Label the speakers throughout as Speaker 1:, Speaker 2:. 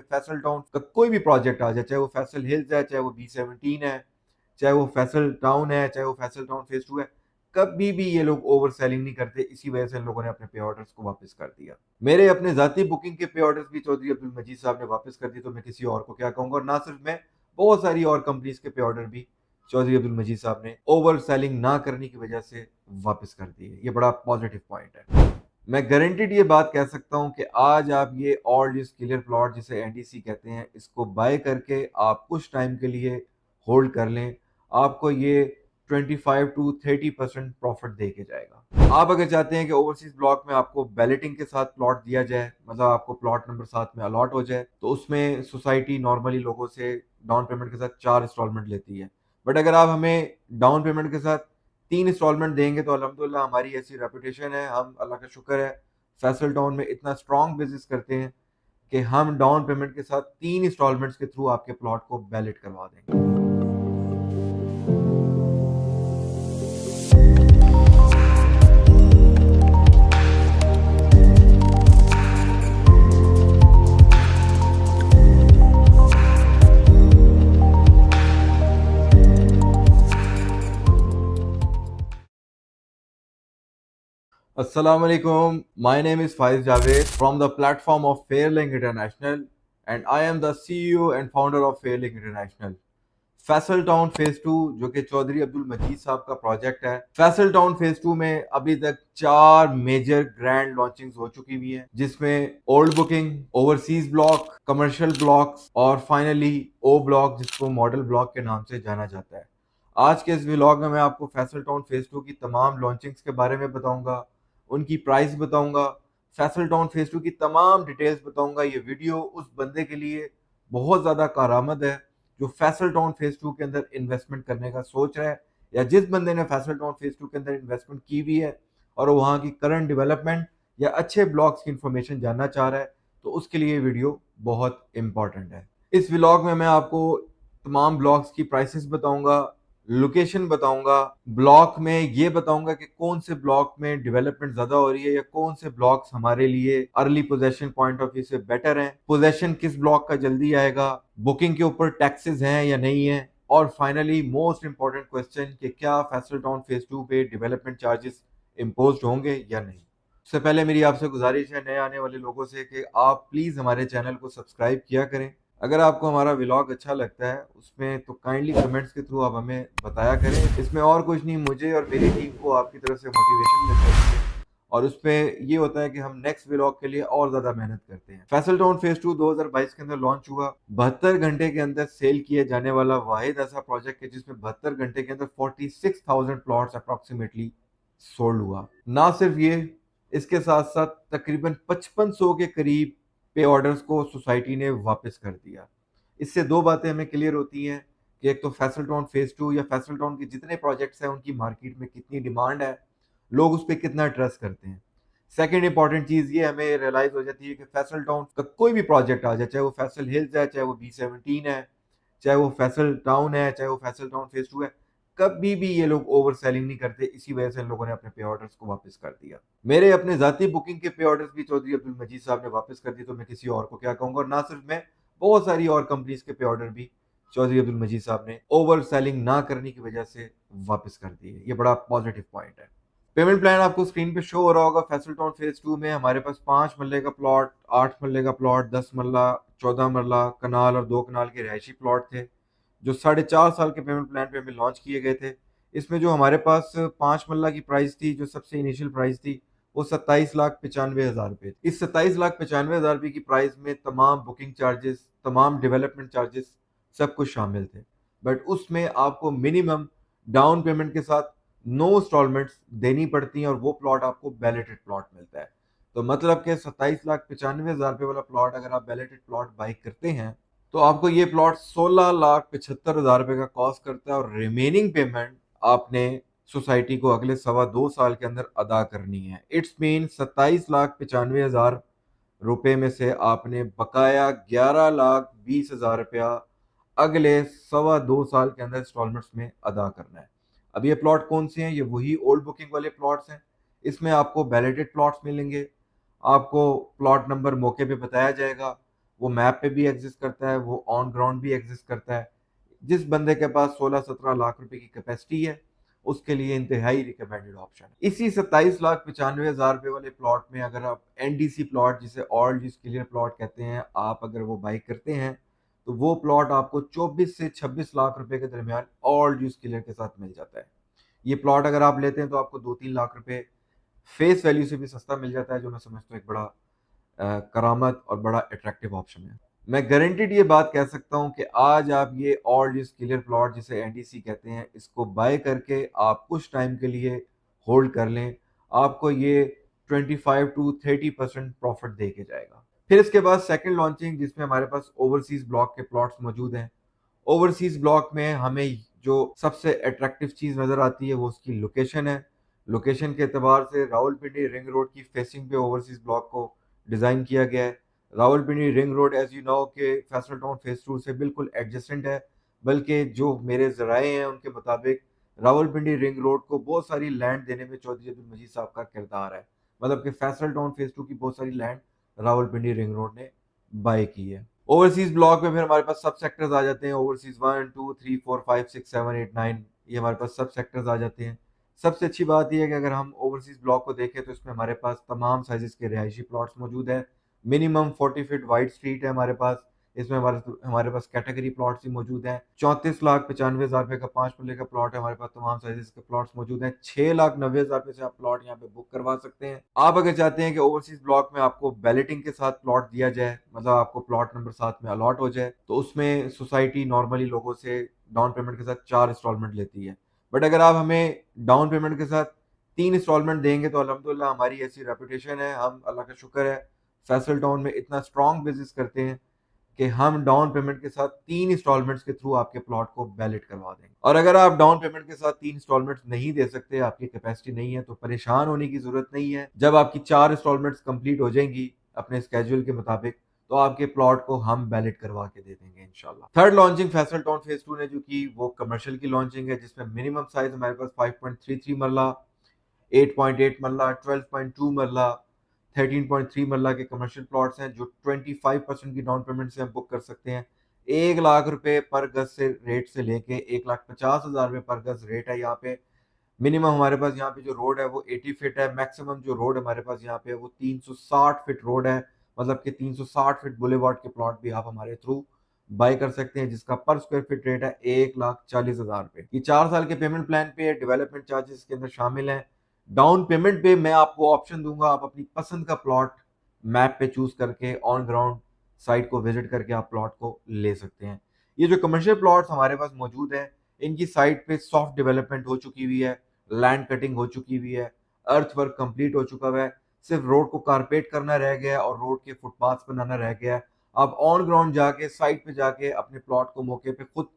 Speaker 1: Faisal town का कोई भी प्रोजेक्ट आ जाए, चाहे वो फैसल हिल्स है, चाहे वो B17 है, चाहे वो फैसल टाउन है, चाहे वो फैसल टाउन फेज 2 है, कभी भी ये लोग ओवर सेलिंग नहीं करते। इसी वजह से इन लोगों ने अपने पे ऑर्डर्स को वापस कर दिया। मेरे अपने जाती बुकिंग के पे ऑर्डर्स भी चौधरी अब्दुल मजीद साहब ने वापस कर दिए, तो मैं किसी और को क्या कहूंगा। और ना सिर्फ मैं, बहुत सारी और कंपनीज के पे ऑर्डर भी चौधरी अब्दुल मजीद साहब ने ओवर सेलिंग ना करने की वजह से वापस कर दिए। ये बड़ा पॉजिटिव पॉइंट है। मैं गारंटेड ये बात कह सकता हूं कि आज आप ये ऑल इज क्लियर प्लॉट जिसे एनडीसी कहते हैं, इसको बाय करके आप कुछ टाइम के लिए होल्ड कर लें, आपको ये 25 to 30% प्रॉफिट दे के जाएगा। आप अगर चाहते हैं कि ओवरसीज ब्लॉक में आपको बैलेटिंग के साथ प्लॉट दिया जाए, मतलब आपको प्लॉट नंबर 7 में अलॉट हो जाए, तो उसमें सोसाइटी नॉर्मली लोगों से डाउन पेमेंट के साथ 4 इंस्टॉलमेंट लेती है। बट अगर आप हमें डाउन पेमेंट के साथ 3 इंस्टॉलमेंट देंगे तो अल्हम्दुलिल्लाह हमारी ऐसी रेपुटेशन है, हम अल्लाह का शुक्र है फैसल टाउन में इतना स्ट्रॉन्ग बिजनेस करते हैं कि हम डाउन पेमेंट के साथ 3 इंस्टॉलमेंट्स के थ्रू आपके प्लॉट को बैलेट करवा देंगे। Assalamu alaikum. My name is Faiz Javed from the platform of Fairlink International, and I am the CEO and founder of Fairlink International. Faisal Town phase 2 जो कि चौधरी अब्दुल मजीद साहब का प्रोजेक्ट है, फैसल टाउन फेज 2 में अभी तक 4 मेजर ग्रैंड लॉन्चिंग्स हो चुकी हुई हैं, जिसमें old booking, overseas block, commercial blocks और फाइनली ओ ब्लॉक जिसको मॉडल ब्लॉक के नाम से जाना जाता है। आज के इस व्लॉग में मैं आपको फैसल टाउन फेज 2 की तमाम लॉन्चिंग्स के बारे में बताऊंगा, उनकी प्राइस बताऊंगा, फैसल टाउन फेज 2 की तमाम डिटेल्स बताऊंगा। ये वीडियो उस बंदे के लिए बहुत ज़्यादा कारआमद है जो फैसल टाउन फेज 2 के अंदर इन्वेस्टमेंट करने का सोच रहा है, या जिस बंदे ने फैसल टाउन फेज 2 के अंदर इन्वेस्टमेंट की हुई है और वहाँ की करंट डेवलपमेंट या अच्छे ब्लॉक्स की इंफॉर्मेशन जानना चाह रहा है, तो उसके लिए वीडियो बहुत इंपॉर्टेंट है। इस व्लॉग में मैं आपको तमाम ब्लॉक्स की प्राइसेस बताऊंगा, लोकेशन बताऊंगा, ब्लॉक में ये बताऊंगा कि कौन से ब्लॉक में डेवलपमेंट ज्यादा हो रही है या कौन से ब्लॉक्स हमारे लिए early possession point of view से बेटर हैं, पोजेशन किस ब्लॉक का जल्दी आएगा, बुकिंग के ऊपर टैक्सेस हैं या नहीं है, और फाइनली मोस्ट इंपॉर्टेंट क्वेश्चन कि क्या फैसल टाउन फेज 2 पे डेवलपमेंट चार्जेस इम्पोज होंगे या नहीं। उससे पहले मेरी आपसे गुजारिश है नए आने वाले लोगों से कि आप प्लीज हमारे चैनल को सब्सक्राइब किया करें। अगर आपको हमारा व्लॉग अच्छा लगता है उसमें तो काइंडली कमेंट्स के थ्रू आप हमें बताया करें। इसमें और कुछ नहीं, मुझे और मेरी टीम को आपकी तरफ से मोटिवेशन मिलता है और उसमें ये होता है कि हम नेक्स्ट व्लॉग के लिए और ज्यादा मेहनत करते हैं। फैसल टाउन फेज 2 2022 के अंदर लॉन्च हुआ। 72 घंटे के अंदर सेल किए जाने वाला वाहिद ऐसा प्रोजेक्ट है जिसमें 72 घंटे के अंदर 46,000 प्लॉट्स अप्रोक्सीमेटली सोल्ड हुआ। ना सिर्फ ये, इसके साथ साथ तकरीबन 5500 के करीब पे ऑर्डर्स को सोसाइटी ने वापस कर दिया। इससे दो बातें हमें क्लियर होती हैं कि एक तो फैसल टाउन फेज 2 या फैसल टाउन के जितने प्रोजेक्ट्स हैं उनकी मार्केट में कितनी डिमांड है, लोग उस पर कितना ट्रस्ट करते हैं। सेकेंड इंपॉर्टेंट चीज ये हमें रियलाइज हो जाती है कि फैसल टाउन का कोई भी प्रोजेक्ट आ जाए, चाहे वो फैसल हिल्स है, चाहे वो B17 है, चाहे वो फैसल टाउन है, चाहे वो फैसल टाउन फेज 2 है, कभी भी ये लोग ओवर सेलिंग नहीं करते। इसी वजह से इन लोगों ने अपने पे ऑर्डर्स को वापस कर दिया। मेरे अपने जाती बुकिंग के पे ऑर्डर्स भी चौधरी अब्दुल मजीद साहब ने वापस कर दिए, तो मैं किसी और को क्या कहूंगा। और ना सिर्फ मैं, बहुत सारी और कंपनीज के पे ऑर्डर भी चौधरी अब्दुल मजीद साहब ने ओवर सेलिंग ना करने की वजह से वापस कर दिए। ये बड़ा पॉजिटिव पॉइंट है। पेमेंट प्लान आपको स्क्रीन पे शो हो रहा होगा। फैसल टाउन फेज 2 में हमारे पास 5 मरले का प्लॉट, 8 मरले का प्लॉट, 10 मरला, 14 मरला, कनाल और 2 कनाल के रहायशी प्लॉट थे जो 4.5 साल के पेमेंट प्लान पे हमें लॉन्च किए गए थे। इसमें जो हमारे पास 5 मरला की प्राइस थी, जो सबसे इनिशियल प्राइस थी, वो 27,95,000 रुपये। इस 27,95,000 रुपये की प्राइस में तमाम बुकिंग चार्जेस, तमाम डेवलपमेंट चार्जेस, सब कुछ शामिल थे। बट उसमें आपको मिनिमम डाउन पेमेंट के साथ 9 इंस्टॉलमेंट्स देनी पड़ती हैं और वो प्लॉट आपको बैलेटेड प्लॉट मिलता है। तो मतलब कि 27,95,000 रुपये वाला प्लॉट अगर आप बैलेटेड प्लॉट बाई करते हैं तो आपको ये प्लॉट 16,75,000 रुपये का कॉस्ट करता है और रिमेनिंग पेमेंट आपने सोसाइटी को अगले 2.25 साल के अंदर अदा करनी है। इट्स मीन 27,95,000 रुपये में से आपने बकाया 11,20,000 रुपया अगले 2.25 साल के अंदर इंस्टॉलमेंट्स में अदा करना है। अब ये प्लॉट कौन से हैं? ये वही ओल्ड बुकिंग वाले प्लॉट्स हैं। इसमें आपको बैलेटेड प्लॉट्स मिलेंगे, आपको प्लॉट नंबर मौके पे बताया जाएगा, वो मैप पे भी एग्जिस्ट करता है, वो ऑन ग्राउंड भी एग्जिस्ट करता है। जिस बंदे के पास 16-17 लाख रुपए की कैपेसिटी है, उसके लिए इंतहाई रिकमेंडेड ऑप्शन है। इसी 27,95,000 रुपए वाले प्लॉट में अगर आप एनडीसी प्लॉट, जिसे ऑल यूज क्लियर प्लॉट कहते हैं, आप अगर वो बाई करते हैं तो वो प्लॉट आपको 24 से 26 लाख रुपए के दरमियान ऑल यूज क्लियर के साथ मिल जाता है। ये प्लॉट अगर आप लेते हैं तो आपको 2-3 लाख रुपए फेस वैल्यू से भी सस्ता मिल जाता है, जो मैं समझता हूँ एक बड़ा करामत और बड़ा अट्रैक्टिव ऑप्शन है। मैं गारंटीड ये बात कह सकता हूँ कि आज आप ये ऑल यूज क्लियर प्लॉट, जिसे एनडीसी कहते हैं, इसको बाय करके आप कुछ टाइम के लिए होल्ड कर लें, आपको ये 25 to 30% प्रॉफिट दे के जाएगा। फिर इसके बाद सेकंड लॉन्चिंग, जिसमें हमारे पास ओवरसीज ब्लॉक के प्लॉट्स मौजूद हैं। ओवरसीज ब्लॉक में हमें जो सबसे अट्रैक्टिव चीज नजर आती है वो उसकी लोकेशन है। लोकेशन के एतबार से रावलपिंडी रिंग रोड की फेसिंग पे ओवरसीज ब्लॉक को डिजाइन किया गया है। Rawalpindi Ring Road as you know के फैसल टाउन फेज 2 से बिल्कुल एडजेसेंट है, बल्कि जो मेरे जराए हैं उनके मुताबिक रावलपिंडी रिंग रोड को बहुत सारी लैंड देने में चौधरी अब्दुल मजीद साहब का किरदार है। मतलब कि फैसल टाउन फेज 2 की बहुत सारी लैंड रावलपिंडी रिंग रोड ने बाय की है। ओवरसीज ब्लॉक में फिर हमारे पास सब सेक्टर्स आ जाते हैं। ओवरसीज 1, 2, 3, 4, 5, 6, 7, 8, 9, ये हमारे पास सब सेक्टर्स आ जाते हैं। सबसे अच्छी बात यह है कि अगर हम ओवरसीज ब्लॉक को देखें तो इसमें हमारे पास तमाम साइजेस के रिहायशी प्लॉट्स मौजूद है। मिनिमम 40 फीट वाइड स्ट्रीट है हमारे पास। इसमें हमारे पास कैटेगरी प्लॉट्स ही मौजूद हैं। 34,95,000 रुपए का 5 मरले का प्लॉट है हमारे पास। तमाम साइजेस के प्लॉट्स मौजूद हैं। 6,90,000 रुपए से आप प्लॉट यहाँ पे बुक करवा सकते हैं। आप अगर चाहते हैं कि ओवरसीज ब्लॉक में आपको बैलेटिंग के साथ प्लॉट दिया जाए, मतलब आपको प्लॉट नंबर साथ में अलॉट हो जाए, तो उसमें सोसाइटी नॉर्मली लोगों से डाउन पेमेंट के साथ 4 इंस्टॉलमेंट लेती है। बट अगर आप हमें डाउन पेमेंट के साथ 3 इंस्टॉलमेंट देंगे तो अल्हम्दुलिल्लाह हमारी ऐसी रेपुटेशन है, हम अल्लाह का शुक्र है फैसल टाउन में इतना स्ट्रॉन्ग बिजनेस करते हैं कि हम डाउन पेमेंट के साथ 3 इंस्टॉलमेंट्स के थ्रू आपके प्लॉट को वैलिड करवा देंगे। और अगर आप डाउन पेमेंट के साथ 3 इंस्टॉलमेंट्स नहीं दे सकते, आपकी कैपेसिटी नहीं है, तो परेशान होने की जरूरत नहीं है। जब आपकी 4 इंस्टॉलमेंट्स कंप्लीट हो जाएंगी अपने स्केड्यूल के मुताबिक, तो आपके प्लॉट को हम वैलिड करवा के दे देंगे इंशाल्लाह। Third launching Faisal Town phase 2 ने जो की वो कमर्शियल की लॉन्चिंग है, जिसमें मिनिमम साइज हमारे पास 5.33 मरला, 8.8 मरला, 12.2 मरला, 13.3 मरला के कमर्शियल प्लॉट्स हैं, जो 25% की डाउन पेमेंट से हम बुक कर सकते हैं। 1 लाख रुपए पर गज से रेट से लेके 1,50,000 रुपए पर गज रेट है यहाँ पे। मिनिमम हमारे पास यहाँ पे जो रोड है वो 80 फीट है। मैक्सिमम जो रोड हमारे पास यहाँ पे है वो 360 फीट रोड है। मतलब कि 360 फीट बुलेवार्ड के प्लॉट भी आप हमारे थ्रू बाय कर सकते हैं, जिसका पर स्क्वायर फीट रेट है 1,40,000 रुपए। ये 4 साल के पेमेंट प्लान पे है। डेवलपमेंट चार्जेस के अंदर शामिल हैं। डाउन पेमेंट पे मैं आपको ऑप्शन दूंगा, आप अपनी पसंद का प्लॉट मैप पे चूज करके ऑन ग्राउंड साइट को विजिट करके आप प्लॉट को ले सकते हैं। ये जो कमर्शियल प्लॉट्स हमारे पास मौजूद हैं, इनकी साइट पे सॉफ्ट डेवलपमेंट हो चुकी हुई है, लैंड कटिंग हो चुकी हुई है, अर्थ वर्क कंप्लीट हो चुका हुआ है। सिर्फ रोड को कारपेट करना रह गया है और रोड के फुटपाथ बनाना रह गया है। आप ऑन ग्राउंड जाके साइट पे जाके अपने प्लॉट को मौके पे खुद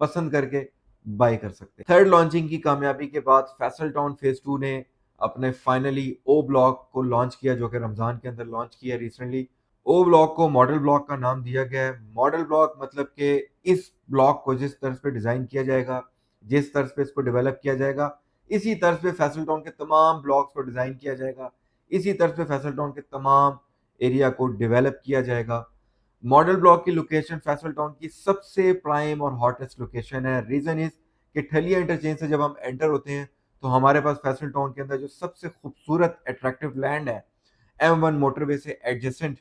Speaker 1: पसंद करके बाय कर सकते हैं। थर्ड लॉन्चिंग की कामयाबी के बाद फैसल टाउन फेज 2 ने अपने फाइनली ओ ब्लॉक को लॉन्च किया, जो कि रमजान के अंदर लॉन्च किया रिसेंटली। ओ ब्लॉक को मॉडल ब्लॉक का नाम दिया गया है। मॉडल ब्लॉक मतलब कि इस ब्लॉक को जिस तर्ज पे डिजाइन किया जाएगा, जिस तर्ज पे इसको डेवलप किया जाएगा, इसी तर्ज पे फैसल टाउन के तमाम ब्लॉक्स को डिजाइन किया जाएगा। इसी तर्ज पे फैसल टाउन के तमाम एरिया को डेवलप किया जाएगा। मॉडल ब्लॉक की लोकेशन फैसल टाउन की सबसे प्राइम और हॉटेस्ट लोकेशन है। रीजन इज कि ठलिया इंटरचेंज से जब हम एंटर होते हैं तो हमारे पास फैसल टाउन के अंदर जो सबसे खूबसूरत अट्रैक्टिव लैंड है, M1 मोटरवे से एडजेसेंट,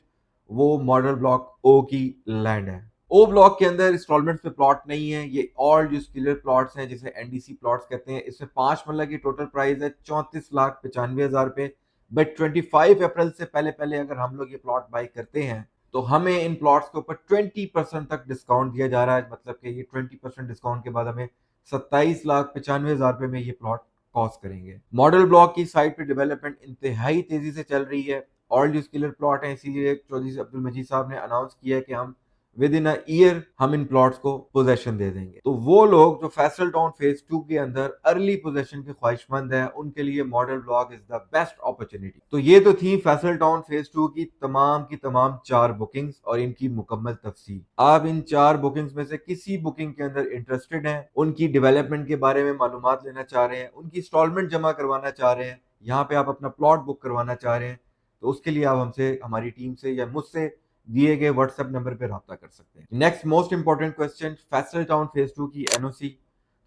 Speaker 1: वो मॉडल ब्लॉक ओ की लैंड है। ओ ब्लॉक के अंदर इंस्टॉलमेंट पे प्लॉट नहीं है, ये ऑल जो क्लियर प्लॉट्स हैं, जिसे एनडीसी प्लॉट्स कहते हैं। इसमें 5 मरला की टोटल प्राइस है 34,95,000 रुपए। बट 25 अप्रैल से पहले पहले अगर हम लोग ये प्लॉट बाई करते हैं तो हमें इन प्लॉट्स के ऊपर 20% तक डिस्काउंट दिया जा रहा है। मतलब कि ये 20% डिस्काउंट के बाद हमें 27,95,000 रुपए में ये प्लॉट कॉस्ट करेंगे। मॉडल ब्लॉक की साइट पे डेवलपमेंट इंतहाई तेजी से चल रही है। ऑल जो क्लियर प्लॉट है, इसीलिए चौधरी अब्दुल मजीद साहब ने अनाउंस किया है कि हम विद इन अ ईयर हम इन प्लॉट्स को पोजेशन दे देंगे। तो वो लोग जो फैसल टाउन फेज 2 के अंदर अर्ली पोजेशन के ख्वाहिशमंद हैं, उनके लिए model block is the best opportunity. तो ये तो थी फैसल टाउन फेज 2 की तमाम 4 बुकिंग्स और इनकी मुकम्मल तफसील। आप इन 4 बुकिंग्स में से किसी बुकिंग के अंदर इंटरेस्टेड हैं, उनकी डेवलपमेंट के बारे में मालूमात लेना चाह रहे हैं, उनकी इंस्टॉलमेंट जमा करवाना चाह रहे हैं, यहाँ पे आप अपना प्लॉट बुक करवाना चाह रहे हैं, तो उसके लिए आप हमसे, हमारी टीम से या मुझसे दिए गए व्हाट्सएप नंबर पे रब्ता कर सकते हैं। Next most important question, Faisal Town phase 2 की एनओसी।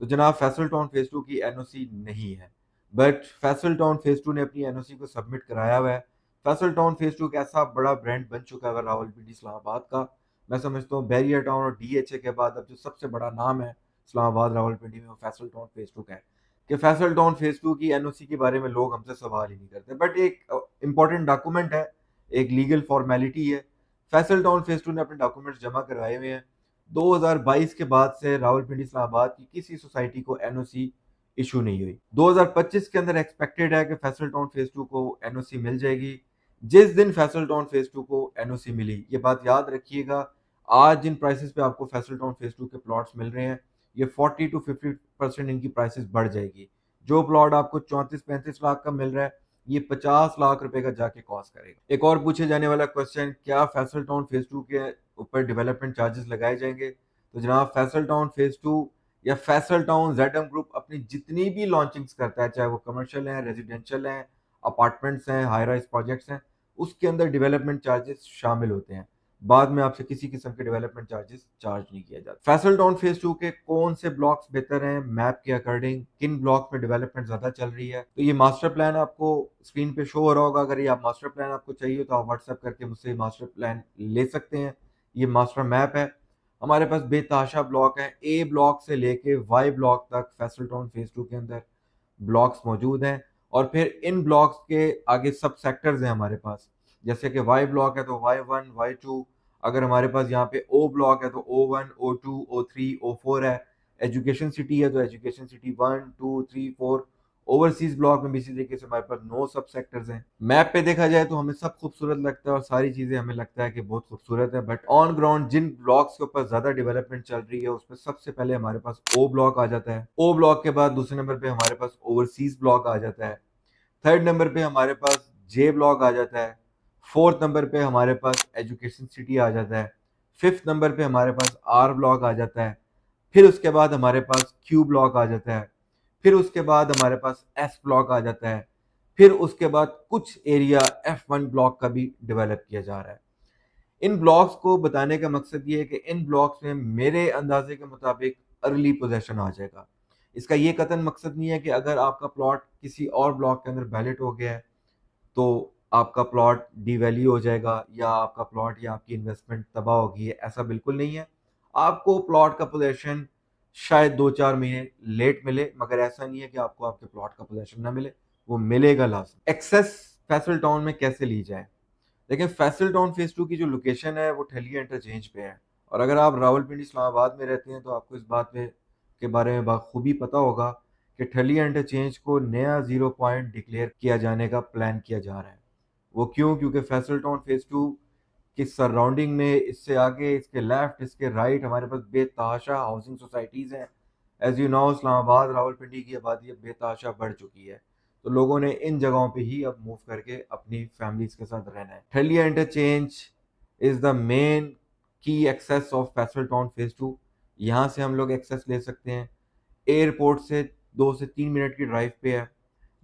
Speaker 1: तो जनाब फैसल टाउन फेज 2 की एनओसी नहीं है, बट फैसल टाउन फेज 2 ने अपनी एनओसी को सबमिट कराया हुआ है। फैसल टाउन फेज 2 एक ऐसा बड़ा ब्रांड बन चुका है रावलपिंडी इस्लामाबाद का। मैं समझता हूँ बैरियर टाउन और डीएचए के बाद अब जो सबसे बड़ा नाम है इस्लामाबाद रावलपिंडी में वो फैसल टाउन फेज 2 का है। कि फैसल टाउन फेज 2 की एनओसी के बारे में लोग हमसे सवाल ही नहीं करते, बट एक इंपॉर्टेंट डॉक्यूमेंट है, एक लीगल फॉर्मेलिटी है। फैसल टाउन फेज 2 ने अपने डॉक्यूमेंट्स जमा करवाए हुए हैं। 2022 के बाद से रावलपिंडी इस्लामाबाद की किसी सोसाइटी को एनओसी इशू नहीं हुई। 2025 के अंदर एक्सपेक्टेड है कि फैसल टाउन फेज 2 को एनओसी मिल जाएगी। जिस दिन फैसल टाउन फेज 2 को एनओसी मिली, ये बात याद रखिएगा, आज जिन प्राइसेस पे आपको फैसल टाउन फेज 2 के प्लॉट्स मिल रहे हैं, ये 40 to 50% इनकी प्राइसेस बढ़ जाएगी। जो प्लॉट आपको 34-35 लाख का मिल रहा है, ये 50 लाख रुपए का जाके कॉस्ट करेगा। एक और पूछे जाने वाला क्वेश्चन, क्या फैसल टाउन फेज 2 के ऊपर डेवलपमेंट चार्जेस लगाए जाएंगे? तो जनाब फैसल टाउन फेज 2 या फैसल टाउन जेडएम ग्रुप अपनी जितनी भी लॉन्चिंग्स करता है, चाहे वो कमर्शियल है, रेजिडेंशियल है, अपार्टमेंट्स हैं, हाई राइज प्रोजेक्ट्स हैं, उसके अंदर डेवलपमेंट चार्जेस शामिल होते हैं। बाद में आपसे किसी किस्म के डेवलपमेंट चार्जेस चार्ज नहीं किया जाता। फैसल टाउन फेज 2 के कौन से ब्लॉक्स बेहतर हैं मैप के अकॉर्डिंग, किन ब्लॉक में डेवलपमेंट ज्यादा चल रही है, तो ये मास्टर प्लान आपको स्क्रीन पे शो हो रहा होगा। अगर ये आप मास्टर प्लान आपको चाहिए तो आप व्हाट्सएप करके मुझसे मास्टर प्लान ले सकते हैं। ये मास्टर मैप है। हमारे पास बेतहाशा ब्लॉक है, ए ब्लॉक से लेके वाई ब्लॉक तक फैसल टाउन फेज 2 के अंदर ब्लॉक्स मौजूद हैं। और फिर इन ब्लॉक्स के आगे सब सेक्टर्स हैं हमारे पास। जैसे कि वाई ब्लॉक है तो वाई 1 वाई 2, अगर हमारे पास यहाँ पे ओ ब्लॉक है तो O1 O2 O3 O4 है। एजुकेशन सिटी है तो एजुकेशन सिटी 1 2 3 4। ओवरसीज ब्लॉक में भी इसी तरीके से हमारे पास 9 सब सेक्टर्स हैं। मैप पे देखा जाए तो हमें सब खूबसूरत लगता है और सारी चीजें हमें लगता है कि बहुत खूबसूरत है, बट ऑन ग्राउंड जिन ब्लॉक्स के ऊपर ज्यादा डेवलपमेंट चल रही है उस पर सबसे पहले हमारे पास ओ ब्लॉक आ जाता है। ओ ब्लॉक के बाद दूसरे नंबर पे हमारे पास ओवरसीज ब्लॉक आ जाता है। थर्ड नंबर पे हमारे पास जे ब्लॉक आ जाता है। फोर्थ नंबर पे हमारे पास एजुकेशन सिटी आ जाता है। फिफ्थ नंबर पे हमारे पास आर ब्लॉक आ जाता है। फिर उसके बाद हमारे पास क्यू ब्लॉक आ जाता है। फिर उसके बाद हमारे पास एस ब्लॉक आ जाता है। फिर उसके बाद कुछ एरिया F1 ब्लॉक का भी डेवलप किया जा रहा है। इन ब्लॉक्स को बताने का मकसद ये है कि इन ब्लॉक्स में मेरे अंदाजे के मुताबिक अर्ली पोजेशन आ जाएगा। इसका ये कतन मकसद नहीं है कि अगर आपका प्लॉट किसी और ब्लॉक के अंदर बैलेट हो गया है तो आपका प्लॉट डिवैल्यू हो जाएगा या आपका प्लॉट या आपकी इन्वेस्टमेंट तबाह होगी, ऐसा बिल्कुल नहीं है। आपको प्लॉट का पोजेशन शायद 2-4 महीने लेट मिले, मगर ऐसा नहीं है कि आपको आपके प्लॉट का पोजेशन ना मिले, वो मिलेगा लाजम। एक्सेस फैसल टाउन में कैसे ली जाए? देखिए फैसल टाउन फेज 2 की जो लोकेशन है वो ठलिया इंटरचेंज पे है। और अगर आप रावलपिंडी इस्लामाबाद में रहते हैं तो आपको इस बात पे के बारे में बाखूबी पता होगा कि ठलिया इंटरचेंज को नया जीरो पॉइंट डिक्लेयर किया जाने का प्लान किया जा रहा है। वो क्यों? क्योंकि फैसल टाउन फेज 2 की सराउंडिंग में इससे आगे, इसके लेफ्ट, इसके राइट हमारे पास बेतहाशा हाउसिंग सोसाइटीज हैं। As you know Islamabad Rawalpindi की आबादी अब बेतहाशा बढ़ चुकी है, तो लोगों ने इन जगहों पे ही अब मूव करके अपनी फैमिलीज के साथ रहना है। Thalian interchange is the main key access of Faisal Town phase 2। यहाँ से हम लोग एक्सेस ले सकते हैं। एयरपोर्ट से 2 से 3 मिनट की ड्राइव पे है।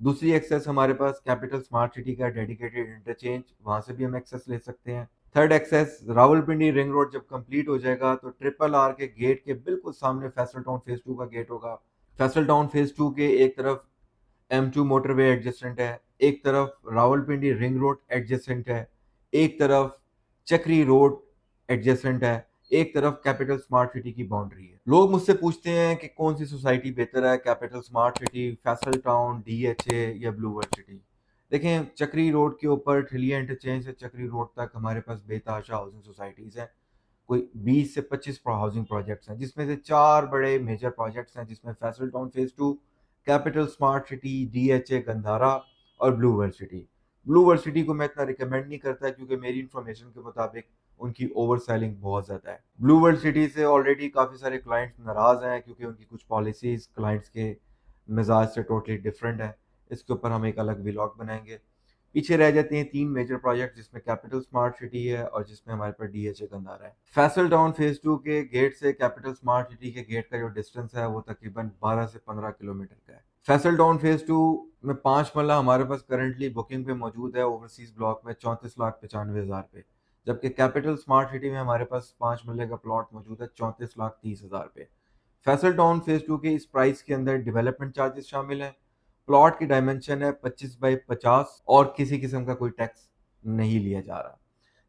Speaker 1: दूसरी एक्सेस हमारे पास कैपिटल स्मार्ट सिटी का डेडिकेटेड इंटरचेंज, वहां से भी हम एक्सेस ले सकते हैं। Third access Rawalpindi Ring Road जब कंप्लीट हो जाएगा तो ट्रिपल आर के गेट के बिल्कुल सामने फैसल टाउन फेज 2 का गेट होगा। फैसल टाउन फेज 2 के एक तरफ M2 मोटरवे एडजेसेंट है, एक तरफ रावलपिंडी रिंग रोड एडजेसेंट है, एक तरफ चक्री रोड एडजेसेंट है, एक तरफ कैपिटल स्मार्ट सिटी की बाउंड्री है। लोग मुझसे पूछते हैं कि कौन सी सोसाइटी बेहतर है, capital Smart city, Faisal town, DHA या ब्लू वर्ल्ड सिटी? देखें चक्री रोड के ऊपर ठिलिया इंटरचेंज से चक्री रोड तक हमारे पास बेतहाशा हाउसिंग सोसाइटीज हैं। कोई 20 से 25 हाउसिंग प्रोजेक्ट्स हैं, जिसमें से 4 बड़े मेजर प्रोजेक्ट्स हैं, जिसमें Faisal Town phase 2, Capital Smart City, DHA Gandhara और Blue World City. Blue World City को मैं इतना रिकमेंड नहीं करता क्योंकि मेरी इंफॉर्मेशन के मुताबिक उनकी ओवर सेलिंग बहुत ज़्यादा है। ब्लू वर्ल्ड सिटी से ऑलरेडी काफ़ी सारे क्लाइंट्स नाराज़ हैं क्योंकि उनकी कुछ पॉलिसीज़ क्लाइंट्स के मिजाज से टोटली डिफरेंट है। इसके ऊपर हम एक अलग व्लॉग बनाएंगे। पीछे रह जाते हैं 3 मेजर प्रोजेक्ट, जिसमें कैपिटल स्मार्ट सिटी है और जिसमें हमारे पास डीएचए गंधारा है। फैसल टाउन फेज 2 के गेट से कैपिटल स्मार्ट सिटी के गेट का जो डिस्टेंस है वो तकरीबन 12 से 15 किलोमीटर का है। फैसल टाउन फेज 2 में 5 मरला हमारे पास करंटली बुकिंग पे मौजूद है ओवरसीज ब्लॉक में 34,95,000 पे, जबकि कैपिटल स्मार्ट सिटी में हमारे पास 5 मरले का प्लॉट मौजूद है 34,30,000 पे। फैसल टाउन फेज 2 के इस प्राइस के अंदर डेवलपमेंट चार्जेस शामिल हैं, प्लॉट की डायमेंशन है 25 बाई 50 और किसी किस्म का कोई टैक्स नहीं लिया जा रहा।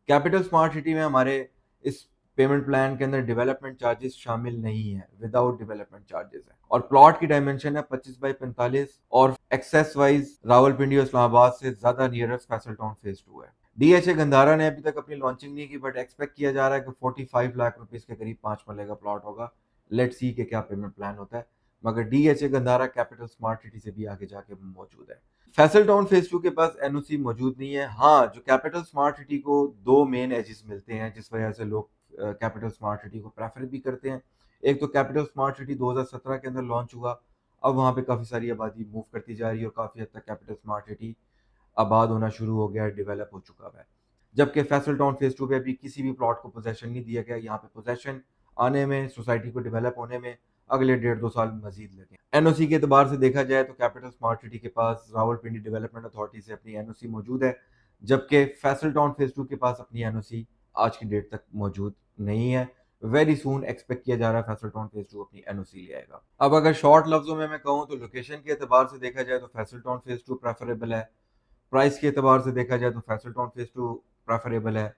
Speaker 1: कैपिटल स्मार्ट सिटी में हमारे इस पेमेंट प्लान के अंदर डेवलपमेंट चार्जेस शामिल नहीं है, विदाउट डेवलपमेंट चार्जेस है, और प्लॉट की डायमेंशन है 25 बाई 45 और एक्सेस वाइज रावलपिंडी और इस्लामाबाद से ज्यादा नियरेस्ट फैसल टाउन फेज 2 है। डीएचए गंधारा ने अभी तक अपनी लॉन्चिंग नहीं की, बट एक्सपेक्ट किया जा रहा है कि 45 लाख रुपीस के करीब 5 मरले का प्लॉट होगा। लेट्स सी के क्या पेमेंट प्लान होता है, मगर DHA Gandhara capital Smart city से भी आगे जाके मौजूद है। फैसल टाउन फेज 2 के पास एनओसी मौजूद नहीं है। हाँ, जो कैपिटल स्मार्ट सिटी को दो मेन एजेस मिलते हैं जिस वजह से लोग कैपिटल स्मार्ट सिटी को प्रेफर भी करते हैं। एक तो कैपिटल स्मार्ट सिटी 2017 के अंदर लॉन्च हुआ, अब वहाँ पे काफ़ी सारी आबादी मूव करती जा रही है और काफ़ी हद तक कैपिटल स्मार्ट सिटी आबाद होना शुरू हो गया है, डेवलप हो चुका है। जबकि फैसल टाउन फेज 2 पे अभी किसी भी प्लॉट को पोजेशन नहीं दिया गया। यहाँ पे पोजेशन आने में, सोसाइटी को डेवलप होने में अगले 1.5-2 साल मजीद लगे। एनओसी के एतबार से देखा जाए तो कैपिटल स्मार्ट सिटी के पास रावलपिंडी डेवलपमेंट अथॉरिटी से अपनी एनओसी मौजूद है, जबकि फैसल टाउन फेज 2 के पास अपनी एनओसी आज की डेट तक मौजूद नहीं है। वेरी सून एक्सपेक्ट किया जा रहा है फैसल टाउन फेज 2 अपनी एनओसी ले आएगा। अब अगर शॉर्ट लफ्जों में मैं कहूँ तो लोकेशन के एतबार से देखा जाए तो फैसल टाउन फेज 2 प्रेफरेबल है, प्राइस के एतबार से देखा जाए तो फैसल टाउन फेज 2 प्रेफरेबल है,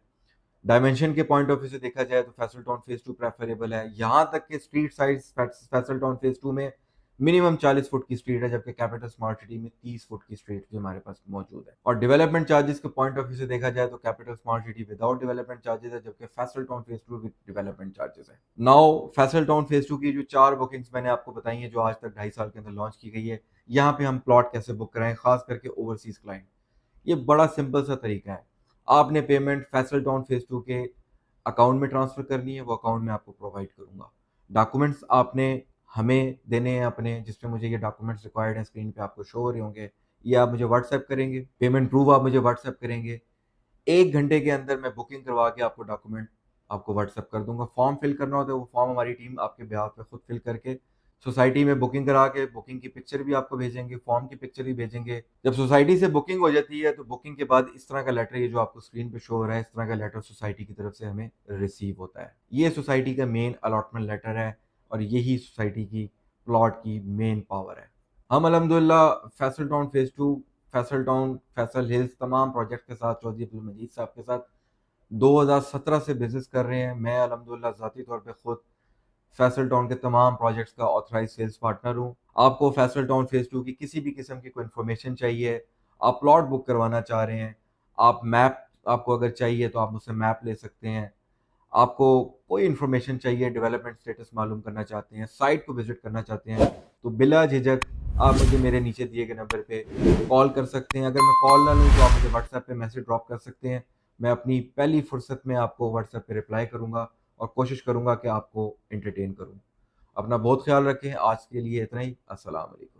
Speaker 1: डायमेंशन के पॉइंट ऑफ व्यू से देखा जाए तो फैसल टाउन फेज 2 प्रेफरेबल है। यहाँ तक कि street size Faisal Town phase 2 में मिनिमम 40 फुट की स्ट्रीट है, जबकि कैपिटल स्मार्ट सिटी में 30 फुट की स्ट्रीट भी हमारे पास मौजूद है। और डेवलपमेंट चार्जेस के पॉइंट ऑफ व्यू से देखा जाए तो capital Smart city without development charges है, जबकि Faisal Town phase 2 with development charges है। नाउ फैसल टाउन फेज 2 की जो 4 बुकिंग्स मैंने आपको बताई है जो आज तक 2.5 साल के अंदर लॉन्च की गई है, यहाँ पे हम प्लॉट कैसे बुक कराएं, खास करके ओवरसीज क्लाइंट। ये बड़ा सिंपल सा तरीका है। आपने पेमेंट फैसल टाउन फेज 2 के अकाउंट में ट्रांसफर करनी है, वो अकाउंट मैं आपको प्रोवाइड करूंगा। डॉक्यूमेंट्स आपने हमें देने हैं अपने, जिसमें मुझे ये डॉक्यूमेंट्स रिक्वायर्ड हैं, स्क्रीन पे आपको शो हो रहे होंगे। ये आप मुझे व्हाट्सएप करेंगे, पेमेंट प्रूफ आप मुझे व्हाट्सएप करेंगे। 1 घंटे के अंदर मैं बुकिंग करवा के आपको डॉक्यूमेंट आपको व्हाट्सएप कर दूंगा। फॉर्म फिल करना होता है, वो फॉर्म हमारी टीम आपके बिहाफ पे खुद फिल करके सोसाइटी में बुकिंग करा के बुकिंग की पिक्चर भी आपको भेजेंगे, फॉर्म की पिक्चर भी भेजेंगे। जब सोसाइटी से बुकिंग हो जाती है तो बुकिंग के बाद इस तरह का लेटर, ये जो आपको स्क्रीन पे शो हो रहा है, इस तरह का लेटर सोसाइटी की तरफ से हमें रिसीव होता है। ये सोसाइटी का मेन अलॉटमेंट लेटर है और यही सोसाइटी की प्लॉट की मेन पावर है। हम अल्हम्दुलिल्लाह Faisal Town phase 2, Faisal town, Faisal hills तमाम प्रोजेक्ट के साथ चौधरी अब्दुल मजीद साहब के साथ 2017 से बिजनेस कर रहे हैं। मैं अल्हम्दुलिल्लाह ज़ाती तौर पे खुद फैसल टाउन के तमाम प्रोजेक्ट्स का ऑथराइज सेल्स पार्टनर हूँ। आपको फैसल टाउन फेज 2 की किसी भी किस्म की कोई इन्फॉर्मेशन चाहिए, आप प्लॉट बुक करवाना चाह रहे हैं, आप मैप आपको अगर चाहिए तो आप मुझसे मैप ले सकते हैं, आपको कोई इन्फॉर्मेशन चाहिए, डेवलपमेंट स्टेटस मालूम करना चाहते हैं, साइट को विजिट करना चाहते हैं, तो बिला झिझक आप मुझे मेरे नीचे दिए गए नंबर पे कॉल कर सकते हैं। अगर मैं कॉल ना लूँ तो आप मुझे व्हाट्सएप पे मैसेज ड्रॉप कर सकते हैं। मैं अपनी पहली फुर्सत में आपको व्हाट्सएप पे रिप्लाई करूँगा और कोशिश करूँगा कि आपको एंटरटेन करूँ। अपना बहुत ख्याल रखें। आज के लिए इतना ही। अस्सलाम वालेकुम।